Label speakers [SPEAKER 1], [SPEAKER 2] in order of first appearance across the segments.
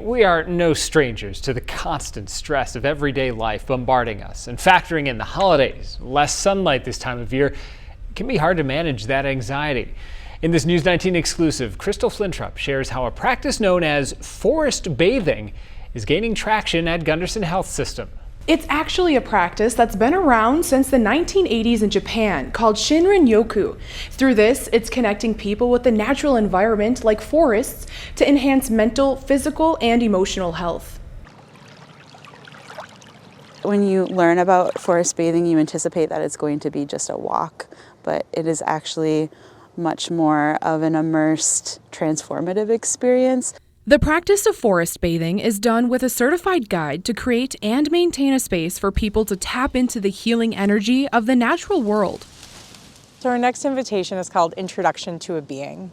[SPEAKER 1] We are no strangers to the constant stress of everyday life bombarding us, and factoring in the holidays, less sunlight this time of year, it can be hard to manage that anxiety. In this News 19 exclusive, Crystal Flintrop shares how a practice known as forest bathing is gaining traction at Gundersen Health System.
[SPEAKER 2] It's actually a practice that's been around since the 1980s in Japan called Shinrin-yoku. Through this, it's connecting people with the natural environment like forests to enhance mental, physical, and emotional health.
[SPEAKER 3] When you learn about forest bathing, you anticipate that it's going to be just a walk, but it is actually much more of an immersed, transformative experience.
[SPEAKER 2] The practice of forest bathing is done with a certified guide to create and maintain a space for people to tap into the healing energy of the natural world.
[SPEAKER 4] So our next invitation is called Introduction to a Being.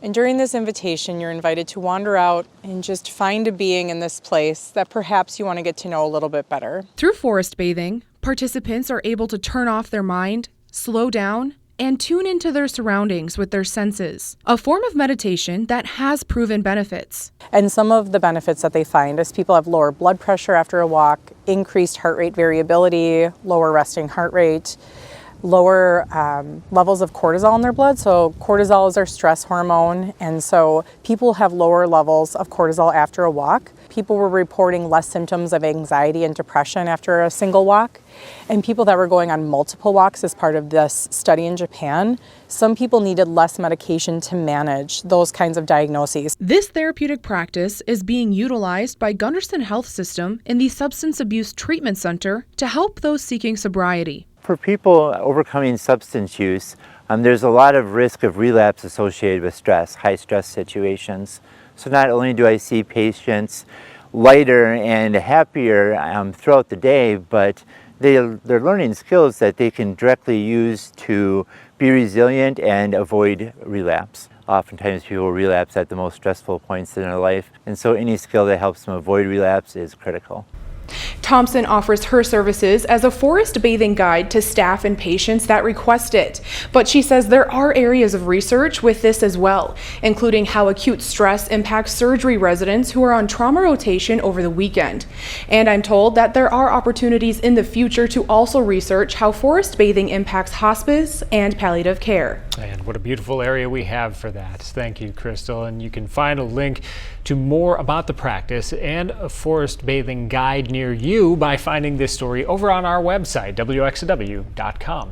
[SPEAKER 4] And during this invitation, you're invited to wander out and just find a being in this place that perhaps you want to get to know a little bit better.
[SPEAKER 2] Through forest bathing, participants are able to turn off their mind, slow down, and tune into their surroundings with their senses, a form of meditation that has proven benefits.
[SPEAKER 4] And some of the benefits that they find is people have lower blood pressure after a walk, increased heart rate variability, lower resting heart rate, lower levels of cortisol in their blood. So cortisol is our stress hormone, and so people have lower levels of cortisol after a walk. People were reporting less symptoms of anxiety and depression after a single walk. And people that were going on multiple walks as part of this study in Japan, some people needed less medication to manage those kinds of diagnoses.
[SPEAKER 2] This therapeutic practice is being utilized by Gundersen Health System in the Substance Abuse Treatment Center to help those seeking sobriety.
[SPEAKER 5] For people overcoming substance use, there's a lot of risk of relapse associated with stress, high stress situations. So not only do I see patients lighter and happier throughout the day, but they're learning skills that they can directly use to be resilient and avoid relapse. Oftentimes people relapse at the most stressful points in their life, and so any skill that helps them avoid relapse is critical.
[SPEAKER 2] Thompson offers her services as a forest bathing guide to staff and patients that request it. But she says there are areas of research with this as well, including how acute stress impacts surgery residents who are on trauma rotation over the weekend. And I'm told that there are opportunities in the future to also research how forest bathing impacts hospice and palliative care.
[SPEAKER 1] And what a beautiful area we have for that. Thank you, Crystal. And you can find a link to more about the practice and a forest bathing guide near you by finding this story over on our website, wxw.com.